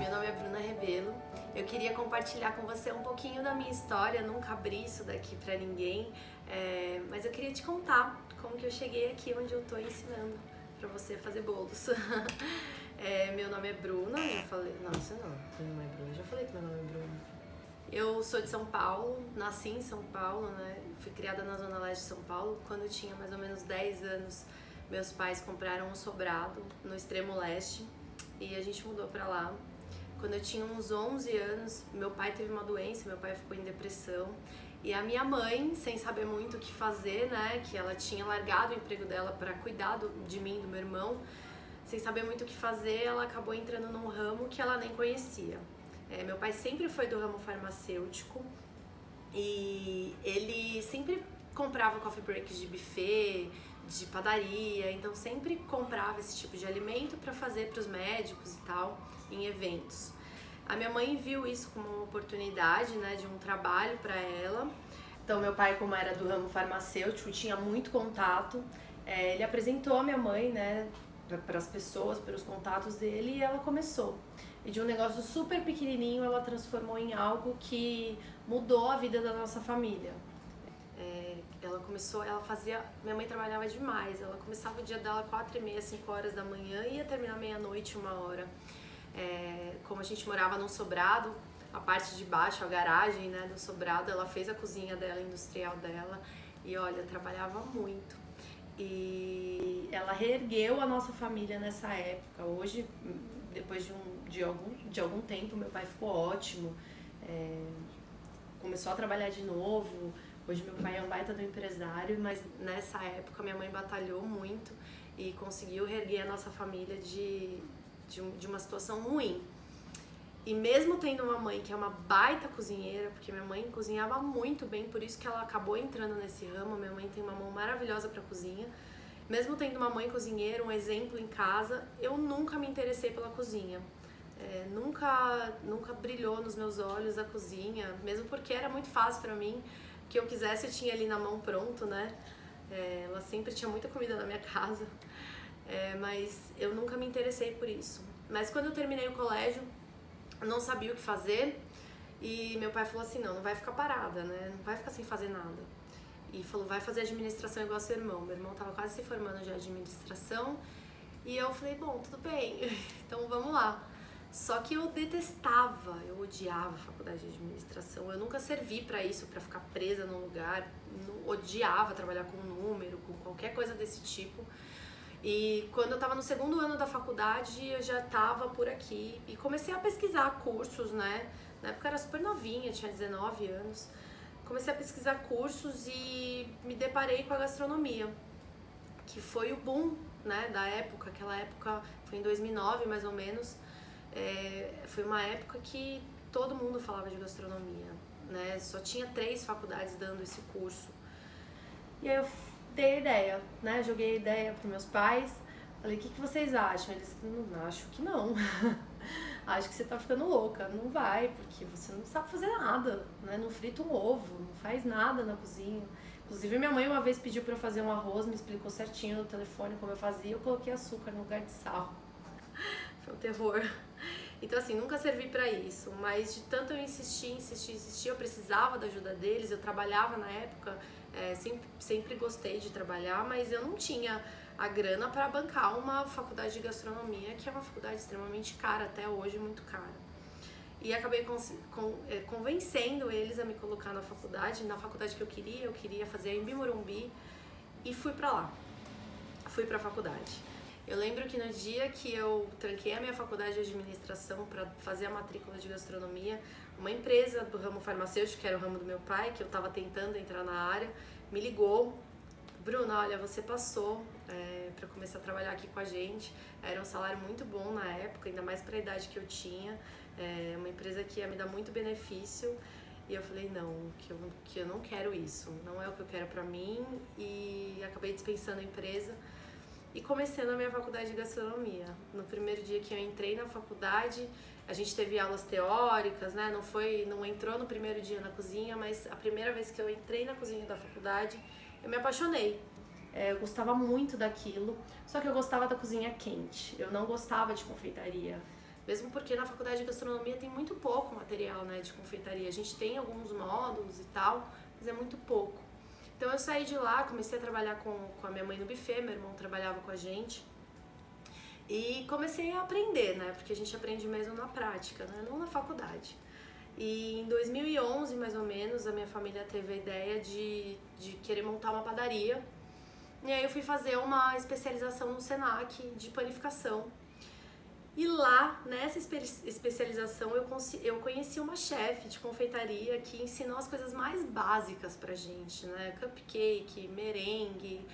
meu nome é Bruna Rebelo. Eu queria compartilhar com você um pouquinho da minha história, nunca abri isso daqui pra ninguém, mas eu queria te contar como que eu cheguei aqui onde eu tô ensinando pra você fazer bolos. Meu nome é Bruna, eu falei, nossa não, meu nome é Bruna, eu já falei que meu nome é Bruna. Eu sou de São Paulo, nasci em São Paulo, né? Fui criada na Zona Leste de São Paulo. Quando eu tinha mais ou menos 10 anos, meus pais compraram um sobrado no extremo leste e a gente mudou pra lá. Quando eu tinha uns 11 anos, meu pai teve uma doença, meu pai ficou em depressão. E a minha mãe, sem saber muito o que fazer, né? Que ela tinha largado o emprego dela para cuidar de mim, do meu irmão. Sem saber muito o que fazer, ela acabou entrando num ramo que ela nem conhecia. Meu pai sempre foi do ramo farmacêutico e ele sempre comprava coffee breaks de buffet, de padaria, então sempre comprava esse tipo de alimento para fazer para os médicos e tal, em eventos. A minha mãe viu isso como uma oportunidade, né, de um trabalho para ela. Então meu pai, como era do ramo farmacêutico, tinha muito contato. Ele apresentou a minha mãe, né, para as pessoas, pelos contatos dele, e ela começou. E de um negócio super pequenininho, ela transformou em algo que mudou a vida da nossa família. Minha mãe trabalhava demais, ela começava o dia dela 4h30, 5 horas da manhã e ia terminar meia-noite, 1h. Como a gente morava num sobrado, a parte de baixo, a garagem, né, do sobrado, ela fez a cozinha dela, industrial dela, e olha, trabalhava muito. E ela reergueu a nossa família nessa época. Hoje, depois de algum tempo, meu pai ficou ótimo, começou a trabalhar de novo. Hoje meu pai é um baita do empresário, mas nessa época minha mãe batalhou muito e conseguiu reerguer a nossa família de uma situação ruim. E mesmo tendo uma mãe que é uma baita cozinheira, porque minha mãe cozinhava muito bem, por isso que ela acabou entrando nesse ramo. Minha mãe tem uma mão maravilhosa para cozinha. Mesmo tendo uma mãe cozinheira, um exemplo em casa, eu nunca me interessei pela cozinha. Nunca brilhou nos meus olhos a cozinha, mesmo porque era muito fácil para mim. O que eu quisesse eu tinha ali na mão pronto, né? Ela sempre tinha muita comida na minha casa, mas eu nunca me interessei por isso. Mas quando eu terminei o colégio, eu não sabia o que fazer e meu pai falou assim, não vai ficar parada, né? Não vai ficar sem fazer nada. E falou, vai fazer administração igual seu irmão. Meu irmão tava quase se formando de administração e eu falei, bom, tudo bem, então vamos lá. Só que eu detestava, eu odiava a faculdade de administração. Eu nunca servi para isso, para ficar presa num lugar. Odiava trabalhar com número, com qualquer coisa desse tipo. E quando eu estava no segundo ano da faculdade, eu já estava por aqui e comecei a pesquisar cursos, né? Na época eu era super novinha, tinha 19 anos. Comecei a pesquisar cursos e me deparei com a gastronomia, que foi o boom, né, da época. Aquela época foi em 2009, mais ou menos. Foi uma época que todo mundo falava de gastronomia, né? Só tinha 3 faculdades dando esse curso. E aí eu dei a ideia, né? Joguei a ideia para meus pais. Falei, o que vocês acham? Eles, acho que não. Acho que você tá ficando louca. Não vai, porque você não sabe fazer nada, né? Não frita um ovo, não faz nada na cozinha. Inclusive, minha mãe uma vez pediu para eu fazer um arroz, me explicou certinho no telefone como eu fazia. Eu coloquei açúcar no lugar de sal. Foi um terror. Então assim, nunca servi pra isso, mas de tanto eu insistir, eu precisava da ajuda deles, eu trabalhava na época, sempre gostei de trabalhar, mas eu não tinha a grana para bancar uma faculdade de gastronomia, que é uma faculdade extremamente cara, até hoje muito cara. E acabei convencendo eles a me colocar na faculdade que eu queria fazer em Morumbi, e fui pra lá, fui pra faculdade. Eu lembro que no dia que eu tranquei a minha faculdade de administração para fazer a matrícula de gastronomia, uma empresa do ramo farmacêutico, que era o ramo do meu pai, que eu estava tentando entrar na área, me ligou. Bruna, olha, você passou para começar a trabalhar aqui com a gente. Era um salário muito bom na época, ainda mais para a idade que eu tinha. Uma empresa que ia me dar muito benefício. E eu falei, não, que eu não quero isso. Não é o que eu quero para mim. E acabei dispensando a empresa. E comecei na minha faculdade de gastronomia. No primeiro dia que eu entrei na faculdade, a gente teve aulas teóricas, né? Não entrou no primeiro dia na cozinha, mas a primeira vez que eu entrei na cozinha da faculdade, eu me apaixonei. Eu gostava muito daquilo, só que eu gostava da cozinha quente. Eu não gostava de confeitaria. Mesmo porque na faculdade de gastronomia tem muito pouco material, né, de confeitaria. A gente tem alguns módulos e tal, mas é muito pouco. Então eu saí de lá, comecei a trabalhar com a minha mãe no buffet, meu irmão trabalhava com a gente. E comecei a aprender, né, porque a gente aprende mesmo na prática, né, não na faculdade. E em 2011, mais ou menos, a minha família teve a ideia de querer montar uma padaria. E aí eu fui fazer uma especialização no Senac de panificação. E lá, nessa especialização, eu conheci uma chefe de confeitaria que ensinou as coisas mais básicas pra gente, né? Cupcake, merengue,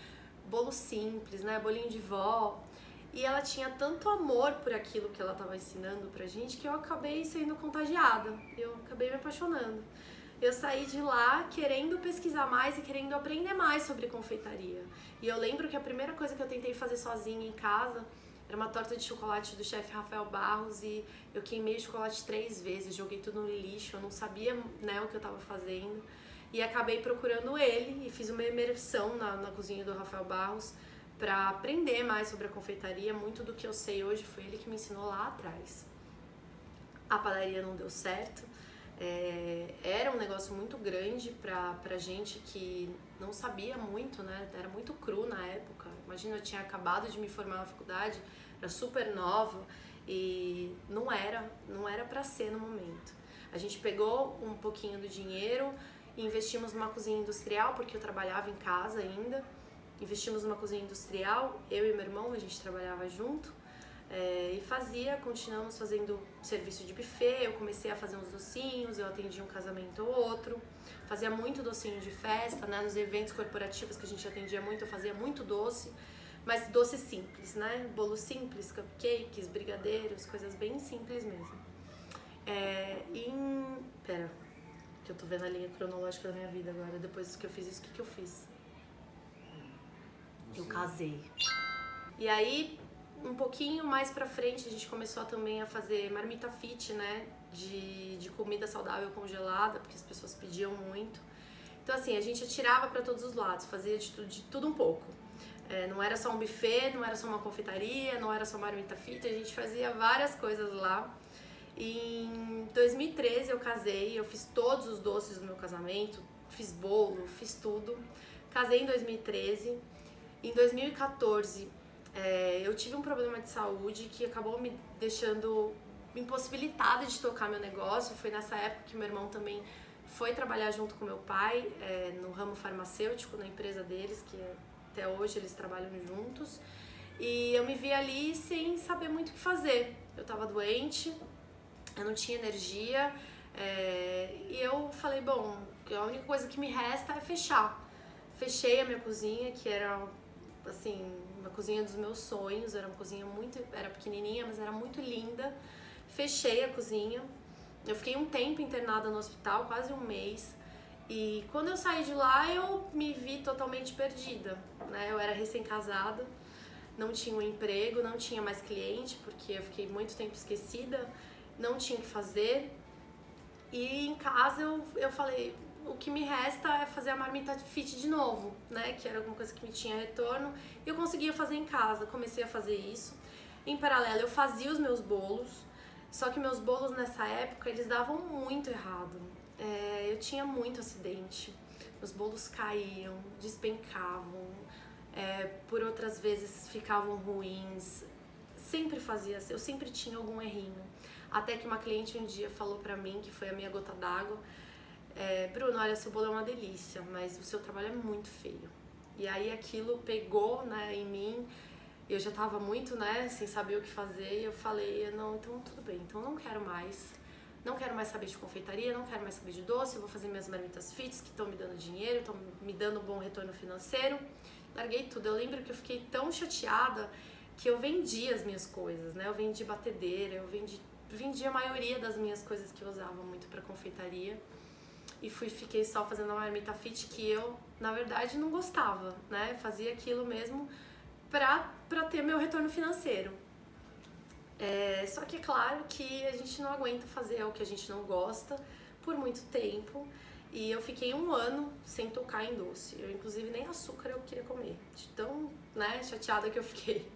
bolo simples, né? Bolinho de vó. E ela tinha tanto amor por aquilo que ela estava ensinando pra gente que eu acabei sendo contagiada. Eu acabei me apaixonando. Eu saí de lá querendo pesquisar mais e querendo aprender mais sobre confeitaria. E eu lembro que a primeira coisa que eu tentei fazer sozinha em casa era uma torta de chocolate do chefe Rafael Barros e eu queimei o chocolate 3 vezes, joguei tudo no lixo, eu não sabia, né, o que eu estava fazendo. E acabei procurando ele e fiz uma imersão na cozinha do Rafael Barros para aprender mais sobre a confeitaria. Muito do que eu sei hoje foi ele que me ensinou lá atrás. A padaria não deu certo. Era um negócio muito grande pra gente que não sabia muito, né? Era muito cru na época. Imagina, eu tinha acabado de me formar na faculdade, era super nova e não era pra ser no momento. A gente pegou um pouquinho do dinheiro e investimos numa cozinha industrial, porque eu trabalhava em casa ainda. Investimos numa cozinha industrial, eu e meu irmão, a gente trabalhava junto. E continuamos fazendo serviço de buffet, eu comecei a fazer uns docinhos, eu atendia um casamento ou outro, fazia muito docinho de festa, né, nos eventos corporativos que a gente atendia muito, eu fazia muito doce, mas doce simples, né, bolo simples, cupcakes, brigadeiros, coisas bem simples mesmo. Pera, que eu tô vendo a linha cronológica da minha vida agora, depois que eu fiz isso, o que eu fiz? Eu casei. E aí, um pouquinho mais pra frente, a gente começou também a fazer marmita fit, né? De comida saudável congelada, porque as pessoas pediam muito. Então, assim, a gente atirava pra todos os lados, fazia de tudo um pouco. Não era só um buffet, não era só uma confeitaria, não era só marmita fit, a gente fazia várias coisas lá. E em 2013 eu casei, eu fiz todos os doces do meu casamento, fiz bolo, fiz tudo. Casei em 2013. Em 2014, eu tive um problema de saúde que acabou me deixando impossibilitada de tocar meu negócio. Foi nessa época que meu irmão também foi trabalhar junto com meu pai no ramo farmacêutico, na empresa deles, que até hoje eles trabalham juntos. E eu me vi ali sem saber muito o que fazer. Eu tava doente, eu não tinha energia, e eu falei, bom, a única coisa que me resta é fechar. Fechei a minha cozinha, que era assim, uma cozinha dos meus sonhos, era pequenininha, mas era muito linda. Fechei a cozinha. Eu fiquei um tempo internada no hospital, quase um mês. E quando eu saí de lá, eu me vi totalmente perdida, né? Eu era recém-casada, não tinha um emprego, não tinha mais cliente, porque eu fiquei muito tempo esquecida, não tinha o que fazer. E em casa eu falei, o que me resta é fazer a marmita fit de novo, né? Que era alguma coisa que me tinha retorno. E eu conseguia fazer em casa, comecei a fazer isso. Em paralelo, eu fazia os meus bolos, só que meus bolos nessa época, eles davam muito errado. Eu tinha muito acidente, meus bolos caíam, despencavam, por outras vezes ficavam ruins. Eu sempre tinha algum errinho. Até que uma cliente um dia falou pra mim, que foi a minha gota d'água, Bruno, olha, seu bolo é uma delícia, mas o seu trabalho é muito feio. E aí aquilo pegou, né, em mim, eu já tava muito, né, sem saber o que fazer, e eu falei, não, então tudo bem, então não quero mais saber de confeitaria, não quero mais saber de doce, eu vou fazer minhas marmitas fits que estão me dando dinheiro, estão me dando um bom retorno financeiro. Larguei tudo. Eu lembro que eu fiquei tão chateada que eu vendi as minhas coisas, né, eu vendi batedeira, eu vendi a maioria das minhas coisas que eu usava muito pra confeitaria. E fiquei só fazendo a marmita fit que eu, na verdade, não gostava, né? Fazia aquilo mesmo pra ter meu retorno financeiro. Só que é claro que a gente não aguenta fazer o que a gente não gosta por muito tempo. E eu fiquei 1 ano sem tocar em doce. Eu, inclusive, nem açúcar eu queria comer. De tão, né, chateada que eu fiquei.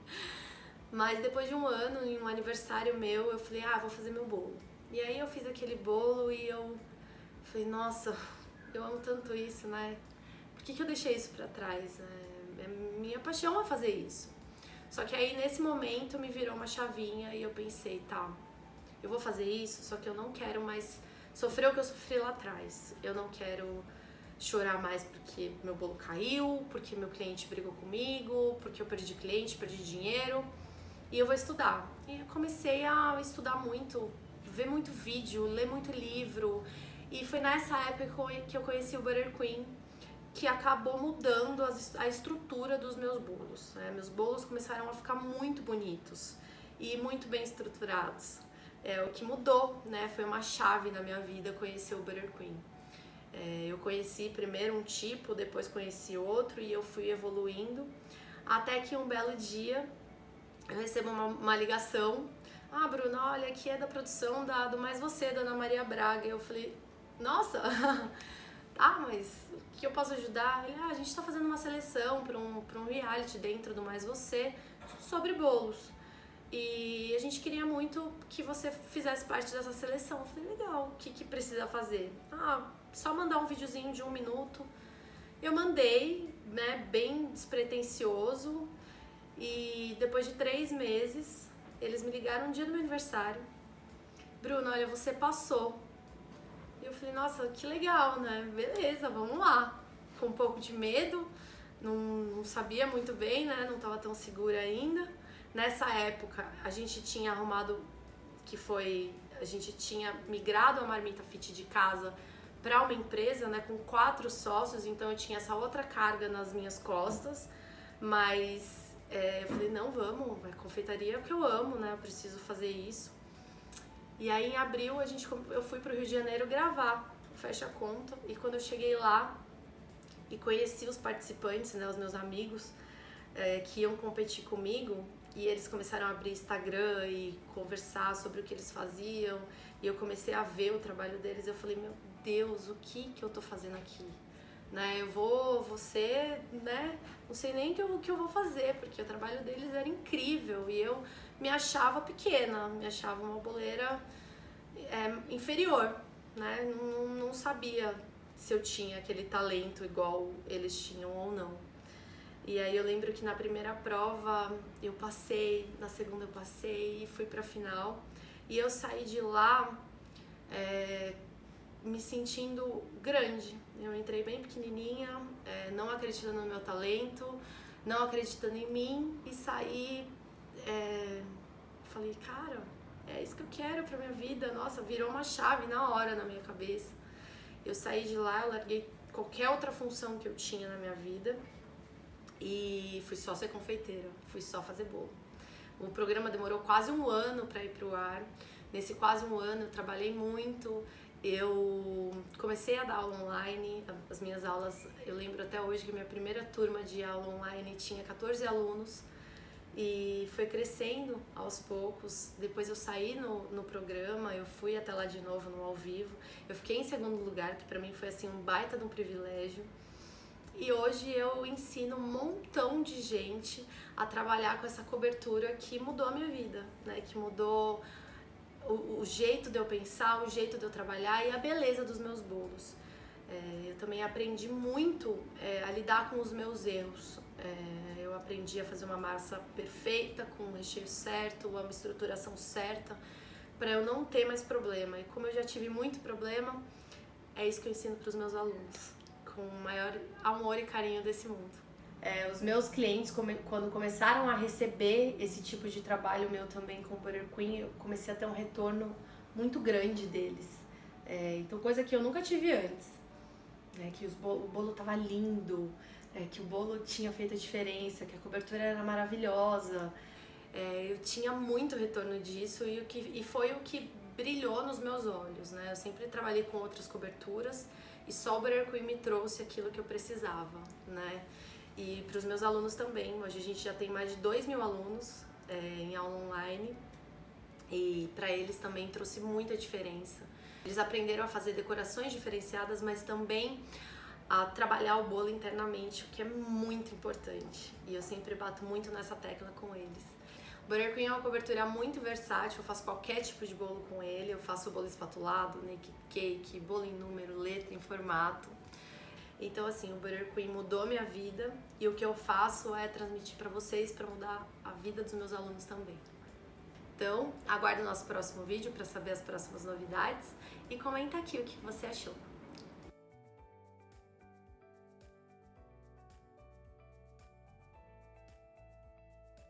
Mas depois de um ano, em um aniversário meu, eu falei, vou fazer meu bolo. E aí eu fiz aquele bolo e eu falei, nossa, eu amo tanto isso, né? Por que eu deixei isso pra trás? Minha paixão é fazer isso. Só que aí nesse momento me virou uma chavinha e eu pensei, tá, eu vou fazer isso, só que eu não quero mais sofrer o que eu sofri lá atrás. Eu não quero chorar mais porque meu bolo caiu, porque meu cliente brigou comigo, porque eu perdi cliente, perdi dinheiro. E eu vou estudar. E eu comecei a estudar muito, ver muito vídeo, ler muito livro. E foi nessa época que eu conheci o Butter Queen, que acabou mudando a estrutura dos meus bolos, né? Meus bolos começaram a ficar muito bonitos e muito bem estruturados. O que mudou, né? Foi uma chave na minha vida conhecer o Butter Queen. Eu conheci primeiro um tipo, depois conheci outro e eu fui evoluindo. Até que um belo dia eu recebo uma ligação. Bruna, olha, aqui é da produção do Mais Você, da Ana Maria Braga. Eu falei, nossa, mas o que eu posso ajudar? Ele, a gente tá fazendo uma seleção para um reality dentro do Mais Você sobre bolos. E a gente queria muito que você fizesse parte dessa seleção. Eu falei, legal, o que precisa fazer? Só mandar um videozinho de 1 minuto. Eu mandei, né, bem despretensioso. E depois de 3 meses, eles me ligaram no dia do meu aniversário. Bruno, olha, você passou. E eu falei, nossa, que legal, né? Beleza, vamos lá. Com um pouco de medo, não sabia muito bem, né? Não estava tão segura ainda. Nessa época, a gente tinha a gente tinha migrado a Marmita Fit de casa para uma empresa, né? Com 4 sócios, então eu tinha essa outra carga nas minhas costas. Mas eu falei, não, vamos, a confeitaria é o que eu amo, né? Eu preciso fazer isso. E aí em abril eu fui pro Rio de Janeiro gravar o Fecha Conta. E quando eu cheguei lá e conheci os participantes, né, os meus amigos que iam competir comigo, e eles começaram a abrir Instagram e conversar sobre o que eles faziam, e eu comecei a ver o trabalho deles, eu falei, meu Deus, o que eu tô fazendo aqui? Né, eu vou ser, né, não sei nem o que eu vou fazer, porque o trabalho deles era incrível e eu me achava pequena, me achava uma boleira inferior, né, não sabia se eu tinha aquele talento igual eles tinham ou não. E aí eu lembro que na primeira prova eu passei, na segunda eu passei e fui pra final. E eu saí de lá me sentindo grande. Eu entrei bem pequenininha, não acreditando no meu talento, não acreditando em mim e saí, falei, cara, é isso que eu quero pra minha vida. Nossa, virou uma chave na hora na minha cabeça. Eu saí de lá, eu larguei qualquer outra função que eu tinha na minha vida e fui só ser confeiteira, fui só fazer bolo. O programa demorou quase 1 ano para ir pro ar. Nesse quase 1 ano eu trabalhei muito, eu comecei a dar aula online, as minhas aulas, eu lembro até hoje que minha primeira turma de aula online tinha 14 alunos e foi crescendo aos poucos. Depois eu saí no programa, eu fui até lá de novo no ao vivo, eu fiquei em 2º lugar, que pra mim foi assim um baita de um privilégio. E hoje eu ensino um montão de gente a trabalhar com essa cobertura que mudou a minha vida, né? Que mudou o jeito de eu pensar, o jeito de eu trabalhar e a beleza dos meus bolos. Eu também aprendi muito a lidar com os meus erros. Eu aprendi a fazer uma massa perfeita, com o recheio certo, uma estruturação certa, para eu não ter mais problema. E como eu já tive muito problema, é isso que eu ensino para os meus alunos, com o maior amor e carinho desse mundo. Os meus clientes, quando começaram a receber esse tipo de trabalho meu também com o Butter Queen, eu comecei a ter um retorno muito grande deles. Então, coisa que eu nunca tive antes. Que o bolo tava lindo, que o bolo tinha feito a diferença, que a cobertura era maravilhosa. Eu tinha muito retorno disso e foi o que brilhou nos meus olhos, né? Eu sempre trabalhei com outras coberturas e só o Butter Queen me trouxe aquilo que eu precisava, né? E para os meus alunos também. Hoje a gente já tem mais de 2.000 alunos em aula online e para eles também trouxe muita diferença. Eles aprenderam a fazer decorações diferenciadas, mas também a trabalhar o bolo internamente, o que é muito importante. E eu sempre bato muito nessa tecla com eles. O Butter Queen é uma cobertura muito versátil, eu faço qualquer tipo de bolo com ele, eu faço bolo espatulado, naked cake, bolo em número, letra em formato. Então assim, o Butter Queen mudou minha vida e o que eu faço é transmitir para vocês para mudar a vida dos meus alunos também. Então, aguarde o nosso próximo vídeo para saber as próximas novidades e comenta aqui o que você achou.